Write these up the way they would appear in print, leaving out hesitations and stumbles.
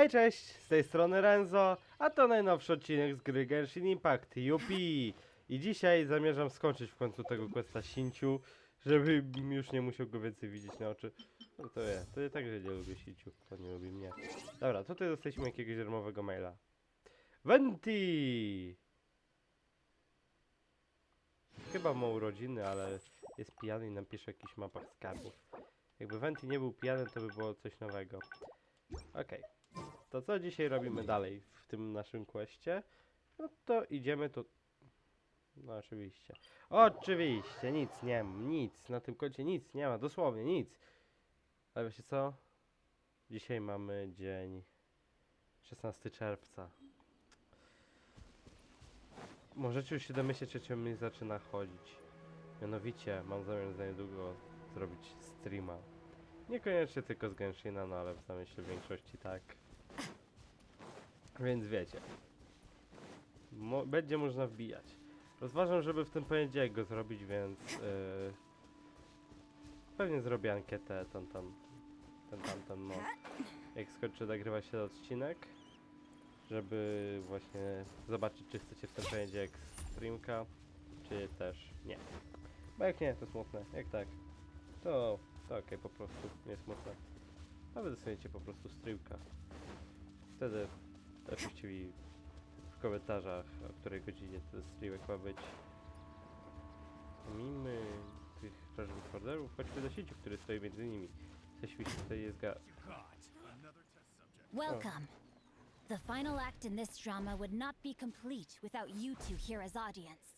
Hej, cześć, z tej strony Renz.o.o, a to najnowszy odcinek z gry Genshin Impact, yupi! I dzisiaj zamierzam skończyć w końcu tego questa Sinciu, żeby już nie musiał go więcej widzieć na oczy. No to ja także nie lubię Sinciu, to nie lubi mnie. Dobra, tutaj dostaliśmy jakiegoś darmowego maila. Venti! Chyba ma urodziny, ale jest pijany i nam pisze o jakichś mapach skarbów. Jakby Venti nie był pijany, to by było coś nowego. Okej. To co dzisiaj robimy dalej w tym naszym questie? No to idziemy tu... No oczywiście. Oczywiście, nic nie ma, nic. Na tym koncie nic nie ma, dosłownie nic. Ale wiecie co? Dzisiaj mamy dzień 16 czerwca. Możecie już się domyśleć, o czym mi zaczyna chodzić. Mianowicie mam zamiar za niedługo zrobić streama. Niekoniecznie tylko z Genshina, no ale w zamyśle większości tak. Więc wiecie. Będzie można wbijać. Rozważam, żeby w ten poniedziałek go zrobić, więc pewnie zrobię ankietę no. Jak skończę nagrywać ten odcinek, żeby właśnie zobaczyć, czy chcecie w ten poniedziałek streamka, czy też nie. Bo jak nie, to smutne. Jak tak, to okej, po prostu nie smutne. A wy dostaniecie po prostu streamka. Wtedy napiszcie mi w komentarzach, o której godzinie ten streamek ma być. Mimo tych wrażliwych orderów, chodźmy do sieci, który stoi między nimi. Coś tutaj jest Welcome. The final act in this drama would not be complete without you two here as audience.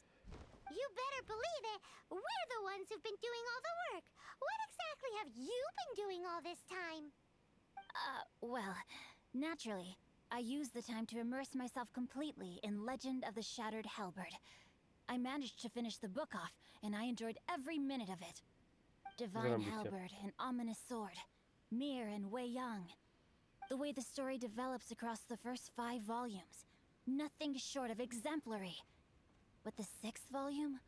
You better believe it. We're the ones who've been doing all the work. What exactly have you been doing all this time? Well, naturally, I used the time to immerse myself completely in Legend of the Shattered Halberd. I managed to finish the book off, and I enjoyed every minute of it. Divine Halberd, an ominous sword. Mir and Wei Yang. The way the story develops across the first 5 volumes, nothing short of exemplary. But the 6th volume?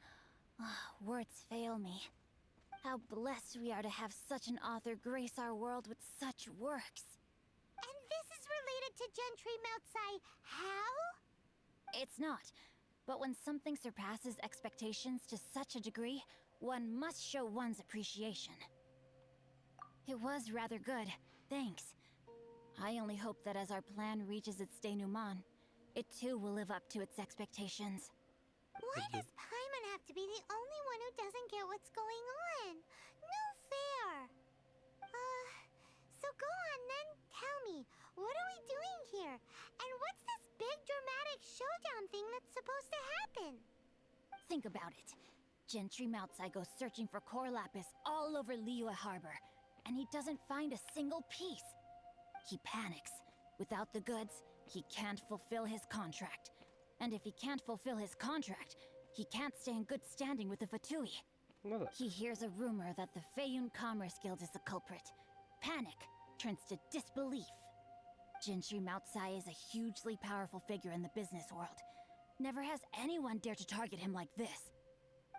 Words fail me. How blessed we are to have such an author grace our world with such works. And this is related to Gentry Moutsai. How? It's not. But when something surpasses expectations to such a degree, one must show one's appreciation. It was rather good, thanks. I only hope that as our plan reaches its denouement, it too will live up to its expectations. Why does Paimon have to be the only one who doesn't get what's going on? No fair. So go on then, tell me, what are we doing here? And what's this big dramatic showdown thing that's supposed to happen? Think about it. Gentry Moutsai goes searching for core lapis all over Liyue Harbor, and he doesn't find a single piece. He panics. Without the goods, he can't fulfill his contract. And if he can't fulfill his contract, he can't stay in good standing with the Fatui. He hears a rumor that the Feiyun Commerce Guild is the culprit. Panic turns to disbelief. Gentry Moutsai is a hugely powerful figure in the business world. Never has anyone dared to target him like this.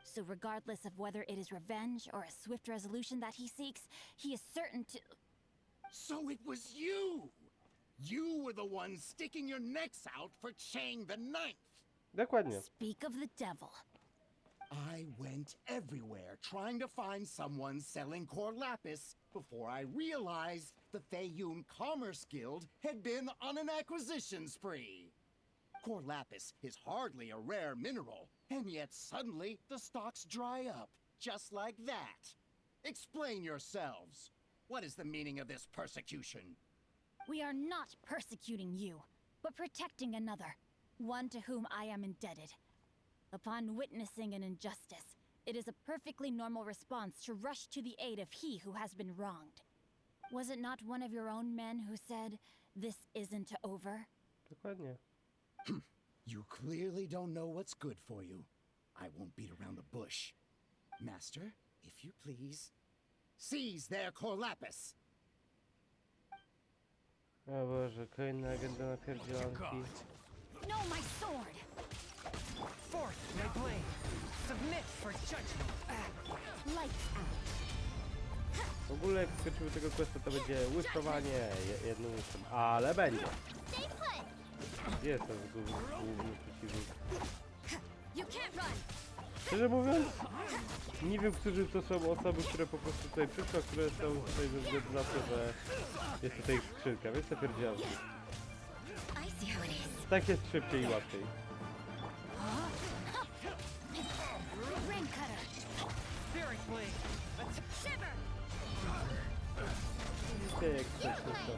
So regardless of whether it is revenge or a swift resolution that he seeks, he is certain to... So it was you! You were the one sticking your necks out for Chang the Ninth! Dokładnie. Speak of the devil. I went everywhere trying to find someone selling core lapis before I realized the Feiyun Commerce Guild had been on an acquisition spree. Core lapis is hardly a rare mineral, and yet suddenly the stocks dry up, just like that. Explain yourselves. What is the meaning of this persecution? We are not persecuting you, but protecting another, one to whom I am indebted. Upon witnessing an injustice, it is a perfectly normal response to rush to the aid of he who has been wronged. Was it not one of your own men who said, "This isn't over"? Dokładnie. You clearly don't know what's good for you. I won't beat around the bush. Master, if you please, seize their core lapis. O Boże, kolejna agenda na pierdzielanki. No, my sword! Forth, my blade! Submit for judgment! Lights out. W ogóle jak skończymy tego questa, to będzie łyżkowanie jednym łyżkiem, ale będzie. Stay put. Gdzie jest ten główny przeciwnik? You can't run! Szczerze mówiąc, nie wiem, którzy to są osoby, które po prostu tutaj przyszły, a które są tutaj ze względu na to, że jest tutaj skrzynka, więc to pierdziałem. I see how it is. Tak jest szybciej i łatwiej. Rain cutter! Spirit blade. Shiver! Wiecie, jak wcześniej są.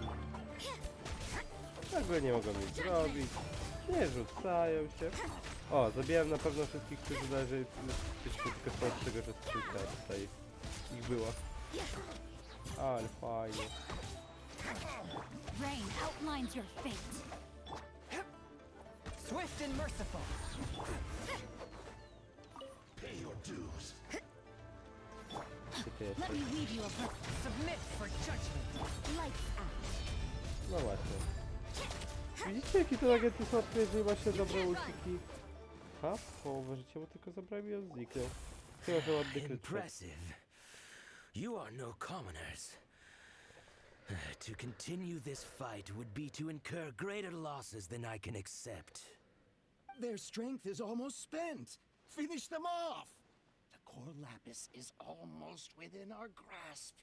Tego nie mogą nic zrobić. Nie rzucają się. O, zabijałem na pewno wszystkich, którzy należeli tylko z tego, że skrzynka tutaj ich było. Ale fajnie. Rain outlines your fate. Swift and merciful. Gdzie ty Let jesteś? me weave you a book. Submit for judgment. Lights out. No właśnie. Widzicie, jaki to agenty słodko, jeżeli ma się dobre ultiki? Ha? Połowę życia mu tylko zabrałem i on zniknął. Chyba, że ładny krytyk. Impressive. You are no commoners. To continue this fight would be to incur greater losses than I can accept. Their strength is almost spent. Finish them off. The core lapis is almost within our grasp.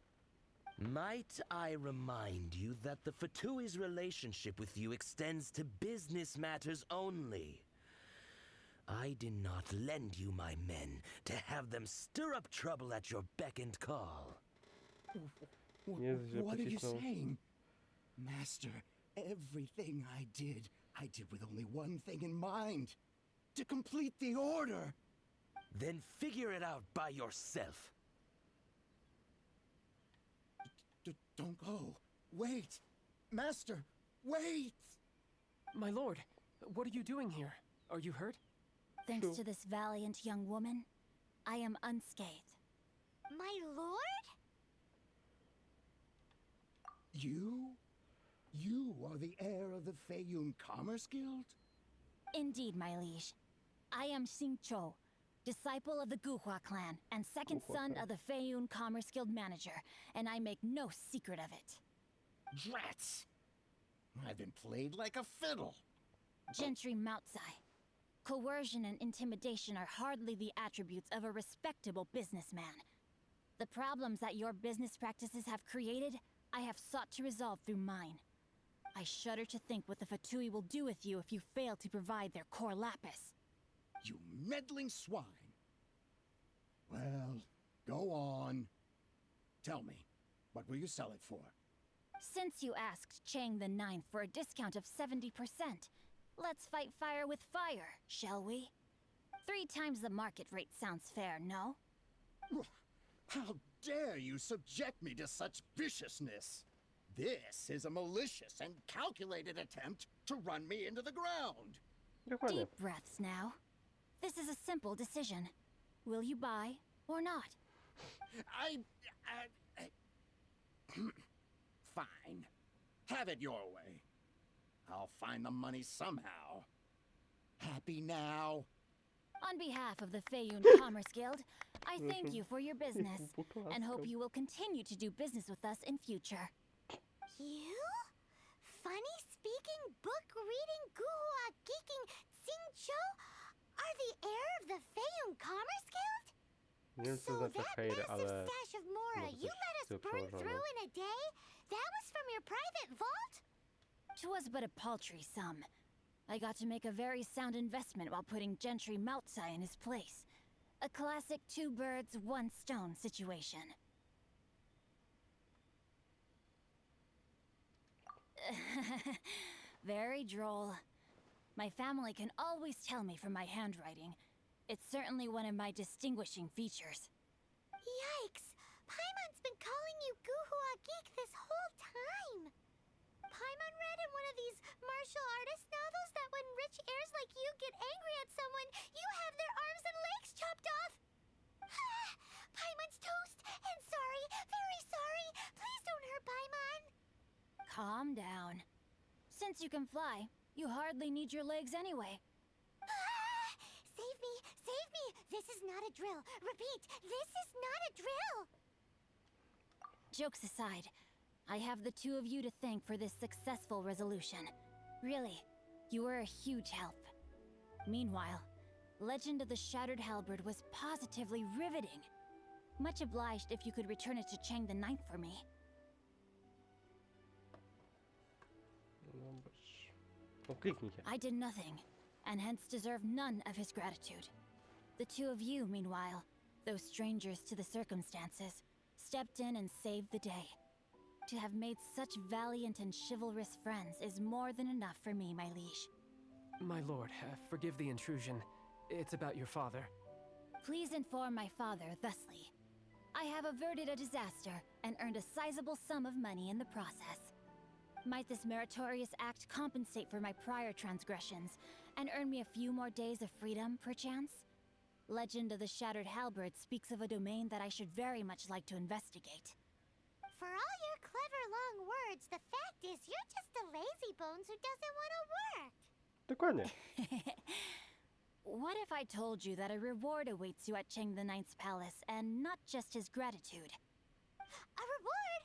Might I remind you that the Fatui's relationship with you extends to business matters only? I did not lend you my men to have them stir up trouble at your beck and call. Jest, że What are you pocisnął. saying? Master, everything I did with only one thing in mind. To complete the order. Then figure it out by yourself. Don't go. Wait. Master, wait. My lord, what are you doing here? Are you hurt? Thanks to this valiant young woman, I am unscathed. My lord? You are the heir of the Feiyun Commerce Guild? Indeed, my liege. I am Xingqiu, disciple of the Guhua clan and second Guhua son clan. of the Feiyun Commerce Guild manager, and I make no secret of it. Drats! I've been played like a fiddle. Gentry Moutsai. Coercion and intimidation are hardly the attributes of a respectable businessman. The problems that your business practices have created, I have sought to resolve through mine. I shudder to think what the Fatui will do with you if you fail to provide their core lapis. You meddling swine. Well, go on. Tell me, what will you sell it for? Since you asked Chang the Ninth for a discount of 70%, let's fight fire with fire, shall we? 3 times the market rate sounds fair, no? How dare you subject me to such viciousness? This is a malicious and calculated attempt to run me into the ground. Dokładnie. Deep breaths now. This is a simple decision. Will you buy or not? I Fine. Have it your way. I'll find the money somehow. Happy now? On behalf of the Feiyun Commerce Guild, I thank you for your business and hope you will continue to do business with us in future. You? Funny speaking, book reading, guhua geeking Xingqiu are the heir of the Feiyun Commerce Guild? Nie wiem, co So znaczy that hejr, massive ale stash of Mora może you coś let us źle burn przełożone. through in a day? That was from your private vault? 'Twas but a paltry sum. I got to make a very sound investment while putting Gentry Moutsai in his place. A classic 2 birds, 1 stone situation. Very droll. My family can always tell me from my handwriting. It's certainly one of my distinguishing features. Yikes! Paimon's been calling you guhua geek this whole time. Paimon read in one of these martial artist novels that when rich heirs like you get angry at someone, you have their arms and legs chopped off. Paimon's toast and sorry, very sorry. Please don't hurt Paimon. Calm down. Since you can fly, you hardly need your legs anyway. Save me, save me. This is not a drill. Repeat, this is not a drill. jokes aside, I have the two of you to thank for this successful resolution. Really, you were a huge help. Meanwhile, Legend of the Shattered Halberd was positively riveting. Much obliged if you could return it to Chang the Ninth for me. No boż. No kliknij się. I did nothing, and hence deserve none of his gratitude. The two of you, meanwhile, though strangers to the circumstances, stepped in and saved the day. To have made such valiant and chivalrous friends is more than enough for me, my liege. My lord, forgive the intrusion. It's about your father. Please inform my father thusly. I have averted a disaster and earned a sizable sum of money in the process. Might this meritorious act compensate for my prior transgressions and earn me a few more days of freedom, perchance? Legend of the Shattered Halberd speaks of a domain that I should very much like to investigate. For all your clever long words, the fact is you're just a lazy bones who doesn't want to work. Dokładnie. What if I told you that a reward awaits you at Chang the Ninth's palace, and not just his gratitude? A reward?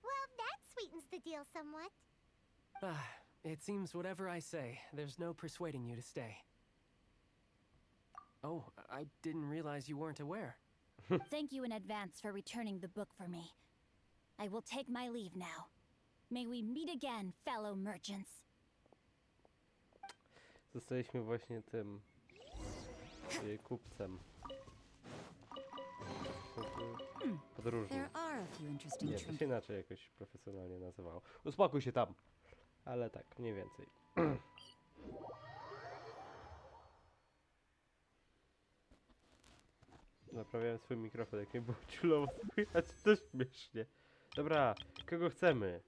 Well, that sweetens the deal somewhat. It seems whatever I say, there's no persuading you to stay. Oh, I didn't realize you weren't aware. Thank you in advance for returning the book for me. I will take my leave now. May we meet again, fellow merchants. Zostaliśmy właśnie tym kupcem. Podróżnym. There are a few interesting Nie, to się inaczej jakoś profesjonalnie nazywało. Uspokój się tam. Ale tak, mniej więcej. Naprawiałem swój mikrofon, jak mnie było ciulowo słychać, to śmiesznie. Dobra, kogo chcemy?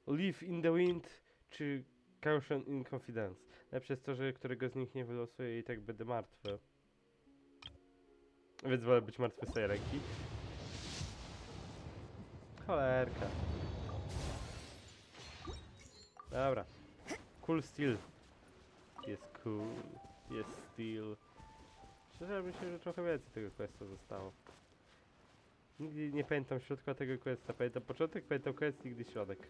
Live in the Wind czy Caution in Confidence? Lepsze jest to, że którego z nich nie wylosuję i tak będę martwy. Więc wolę być martwy z tej ręki. Cholerka. Dobra. Cool Steel. Jest cool. Jest Steel. Szczerze myślę, że trochę więcej tego questa zostało. Nigdy nie pamiętam środka tego questa. Pamiętam początek, pamiętam quest, nigdy środek.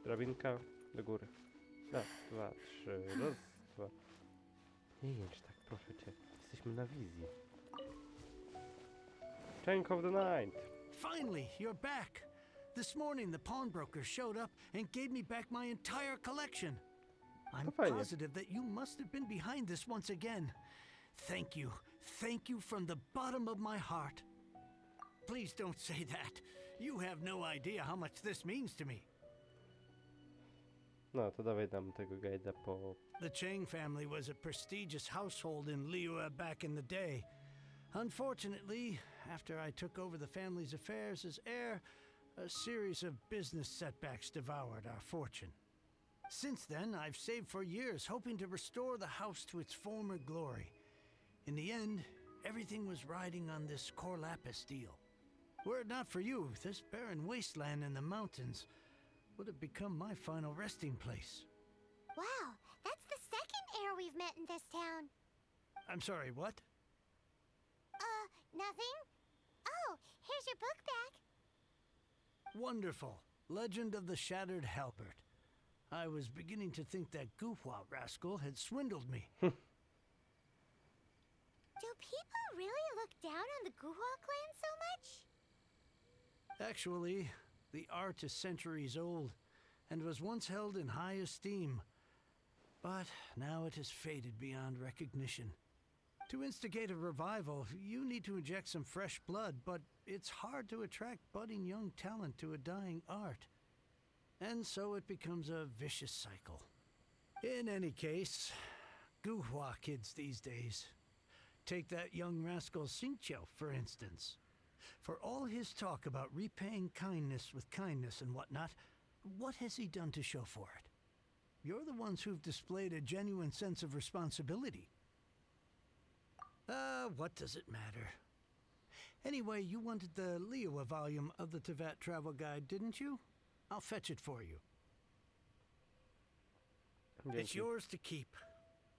Drabinka do góry. Raz, dwa, trzy. Raz, dwa. Nie jęcz tak, proszę cię. Jesteśmy na wizji. Chang of the Night. Finally, you're back. This morning, the pawnbroker showed up and gave me back my entire collection. I'm fajnie. positive that you must have been behind this once again. Thank you. Thank you from the bottom of my heart. Please don't say that. You have no idea how much this means to me. No, to dawaj dam tego guide'a po... The Chang family was a prestigious household in Liyue back in the day. Unfortunately, after I took over the family's affairs as heir, a series of business setbacks devoured our fortune. Since then, I've saved for years, hoping to restore the house to its former glory. In the end, everything was riding on this Corlapis deal. Were it not for you, this barren wasteland in the mountains would have become my final resting place. Wow, that's the second heir we've met in this town. I'm sorry, what? Nothing? Oh, here's your book back. Wonderful. Legend of the Shattered Halberd. I was beginning to think that Guhua rascal had swindled me. Do people really look down on the Guhua clan so much? Actually, the art is centuries old and was once held in high esteem. But now it has faded beyond recognition. To instigate a revival, you need to inject some fresh blood, but it's hard to attract budding young talent to a dying art. And so it becomes a vicious cycle. In any case, Guhua kids these days. Take that young rascal Xingqiu, for instance. For all his talk about repaying kindness with kindness and whatnot, what has he done to show for it? You're the ones who've displayed a genuine sense of responsibility. What does it matter? Anyway, you wanted the Liyue volume of the Tyvacie travel guide, didn't you? I'll fetch it for you. It's Dzięki. yours to keep.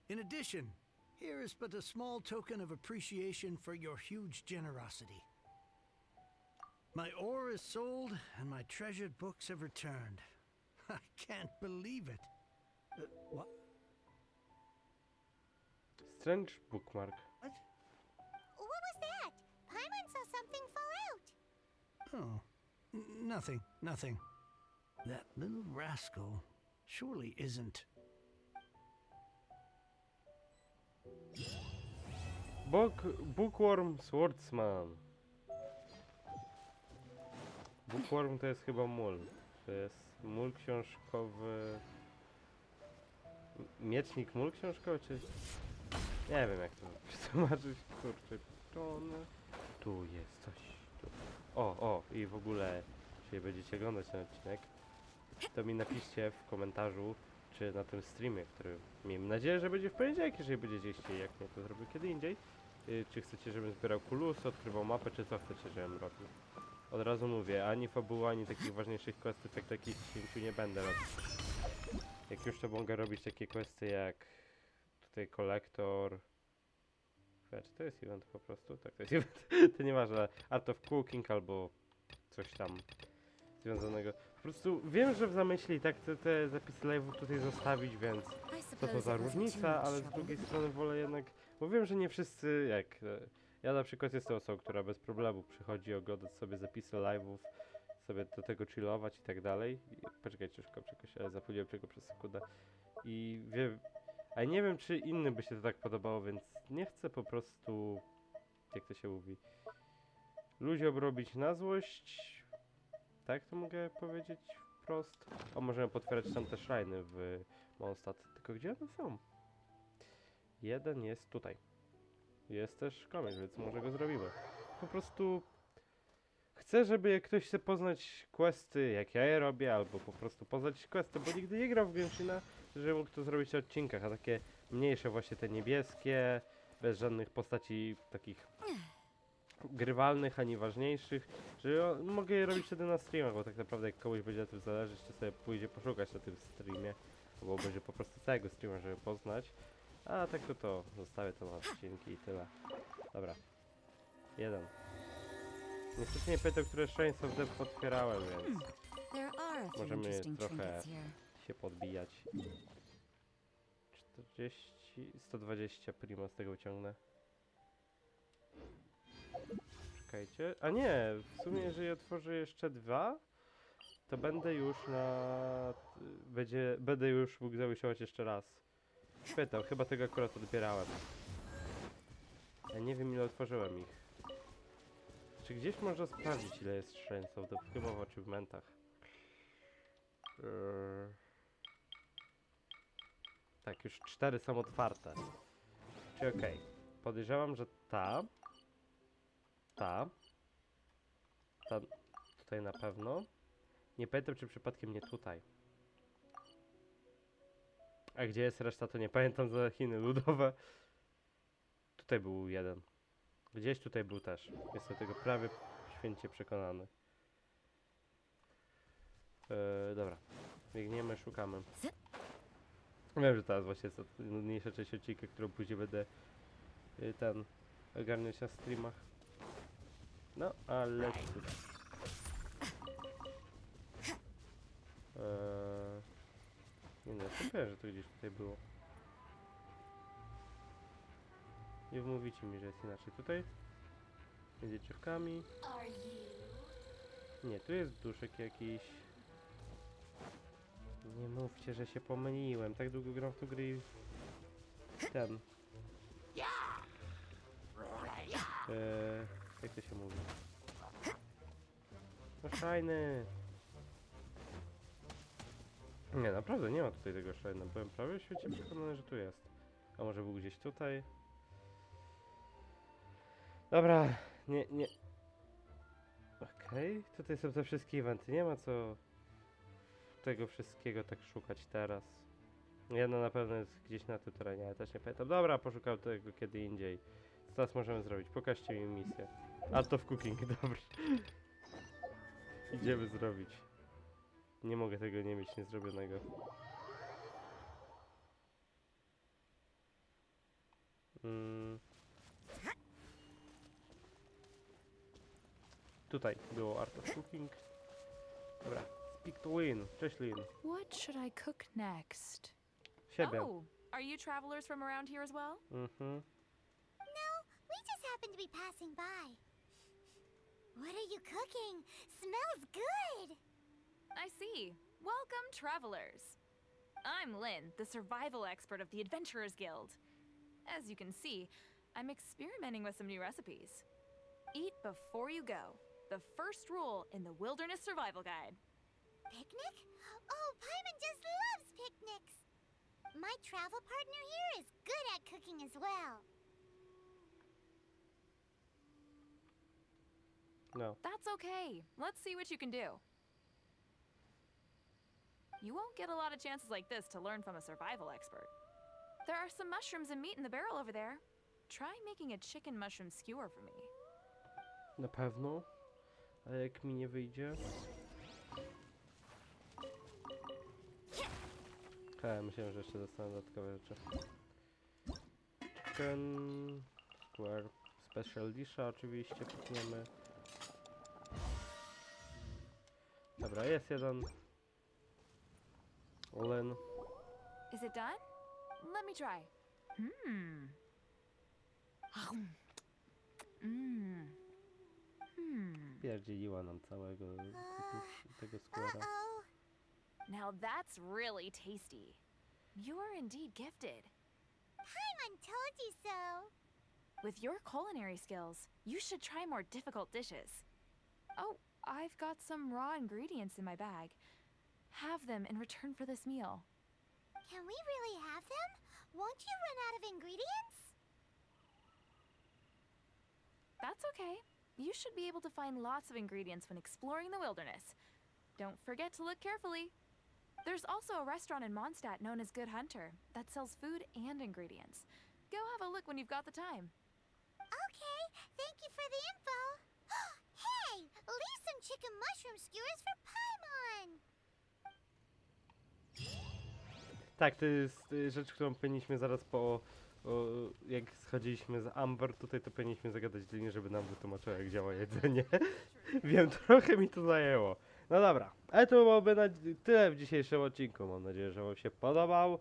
In addition, here is but a small token of appreciation for your huge generosity. My ore is sold, and my treasured books have returned. I can't believe it. What? Strange bookmark. What? What was that? Paimon saw something fall out. Oh, nothing, nothing. That little rascal surely isn't. Bookworm Swordsman. Bookworm to jest chyba mól. To jest mól książkowy... Miecznik mól książkowy, czy... Nie wiem jak to przetłumaczyć, kurczę. Tu jest coś. Tu. O, i w ogóle, jeśli będziecie oglądać ten odcinek, to mi napiszcie w komentarzu, czy na tym streamie, który miejmy nadzieję, że będzie w poniedziałek, jeżeli będziecie chcieli, jak nie to zrobię kiedy indziej. Czy chcecie, żebym zbierał kulusy, odkrywał mapę, czy co chcecie, żebym robił. Od razu mówię, ani fabuły, ani takich ważniejszych questów, tak takich 10 nie będę robił. Jak już to mogę robić takie questy jak tutaj kolektor. Czy to jest event po prostu? Tak, to jest event. To nieważne. Art of Cooking albo coś tam związanego. Po prostu wiem, że w zamyśle i tak te zapisy live'ów tutaj zostawić, więc co to za różnica, ale z drugiej strony wolę jednak, bo wiem, że nie wszyscy jak... Ja na przykład jestem osobą, która bez problemu przychodzi oglądać sobie zapisy live'ów, sobie do tego chillować i tak dalej. Poczekajcie, szybko czegoś, ale zapomniałem czego przez sekundę. I wiem, a nie wiem, czy innym by się to tak podobało, więc nie chcę po prostu, jak to się mówi, ludziom robić na złość. Tak to mogę powiedzieć wprost. O, możemy potwierdzać tam te shriny w Mondstadt. Tylko gdzie one są? Jeden jest tutaj. Jest też komień, więc może go zrobimy. Po prostu chcę, żeby jak ktoś chce poznać questy, jak ja je robię, albo po prostu poznać questy, bo nigdy nie grał w Genshina, żeby mógł to zrobić w odcinkach, a takie mniejsze właśnie te niebieskie, bez żadnych postaci takich grywalnych, ani ważniejszych, że mogę je robić wtedy na streamach, bo tak naprawdę jak komuś będzie na tym zależeć, to sobie pójdzie poszukać na tym streamie, albo będzie po prostu całego streama, żeby poznać. A tak to zostawię to na odcinki i tyle. Dobra. Jeden. Niestety nie pamiętam, które Shrines of Death otwierałem, więc możemy trochę się podbijać. 120 prima z tego wyciągnę. Czekajcie. A nie, w sumie jeżeli otworzę jeszcze dwa, to będę już będę już mógł zawisiować jeszcze raz. Pytał, chyba tego akurat odbierałem. Ja nie wiem ile otworzyłem ich. Czy gdzieś można sprawdzić ile jest Shrines of Death? Chyba w achievementach. Tak, już 4 są otwarte. Czyli okej. Podejrzewam, że ta tutaj na pewno. Nie pamiętam czy przypadkiem nie tutaj. A gdzie jest reszta, to nie pamiętam, za Chiny ludowe. Tutaj był jeden. Gdzieś tutaj był też. Jestem tego prawie święcie przekonany. Dobra. Biegniemy, szukamy. Wiem, że teraz właśnie jest nudniejsza część odcinka, którą później będę ogarniać na streamach. No, ale tutaj. Nie no, super, że to gdzieś tutaj było. Nie wmówicie mi, że jest inaczej. Tutaj? Między drzewkami. Nie, tu jest duszek jakiś. Nie mówcie, że się pomyliłem. Tak długo gram w tą grę i... jak to się mówi? No szajny! Nie, naprawdę nie ma tutaj tego szajna. Byłem prawie w świecie przekonany, że tu jest. A może był gdzieś tutaj? Dobra, nie. Okej, tutaj są te wszystkie eventy. Nie ma co tego wszystkiego tak szukać teraz. Jedno na pewno jest gdzieś na tym terenie, ale też nie pamiętam. Dobra, poszukam tego kiedy indziej. Co teraz możemy zrobić? Pokażcie mi misję. Art of Cooking, dobrze. Idziemy zrobić. Nie mogę tego nie mieć niezrobionego. Tutaj było Art of Cooking. Dobra, speak to Lin. Cześć Lin. What should I cook next? Siebie. Oh, are you travelers from around here as well? Mhm. No, we just happen to be passing by. What are you cooking? Smells good! I see. Welcome, travelers. I'm Lynn, the survival expert of the Adventurers Guild. As you can see, I'm experimenting with some new recipes. Eat before you go. The first rule in the Wilderness Survival Guide. Picnic? Oh, Paimon just loves picnics! My travel partner here is good at cooking as well. No. That's okay. Let's see what you can do. You won't get a lot of chances like this to learn from a survival expert. There are some mushrooms and meat in the barrel over there. Try making a chicken mushroom skewer for me. Na pewno. A jak mi nie wyjdzie? Myślałem, że jeszcze dostanę dodatkowe rzeczy. Chicken square special disha oczywiście kupniemy. Dobra, jest jeden. Lin. Is it done? Let me try. Mmm. Pierdzieliła nam całego tego square'a. Uh-oh. Now that's really tasty. You are indeed gifted. Paimon told you so. With your culinary skills, you should try more difficult dishes. Oh, I've got some raw ingredients in my bag. Have them in return for this meal. Can we really have them? Won't you run out of ingredients? That's okay. You should be able to find lots of ingredients when exploring the wilderness. Don't forget to look carefully. There's also a restaurant in Mondstadt known as Good Hunter that sells food and ingredients. Go have a look when you've got the time. Okay, thank you for the info. Hey, leave some chicken mushroom skewers for Paimon. Tak, to jest rzecz, którą powinniśmy zaraz jak schodziliśmy z Amber, tutaj to powinniśmy zagadać z Lin, żeby nam wytłumaczyła, jak działa jedzenie. Wiem, trochę mi to zajęło. No dobra, ale to byłoby na tyle w dzisiejszym odcinku. Mam nadzieję, że wam się podobał,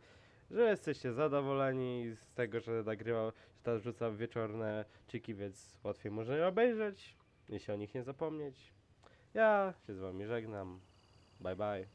że jesteście zadowoleni z tego, że nagrywał, że teraz wrzucam wieczorne czyki, więc łatwiej można je obejrzeć, jeśli o nich nie zapomnieć. Ja się z wami żegnam. Bye bye.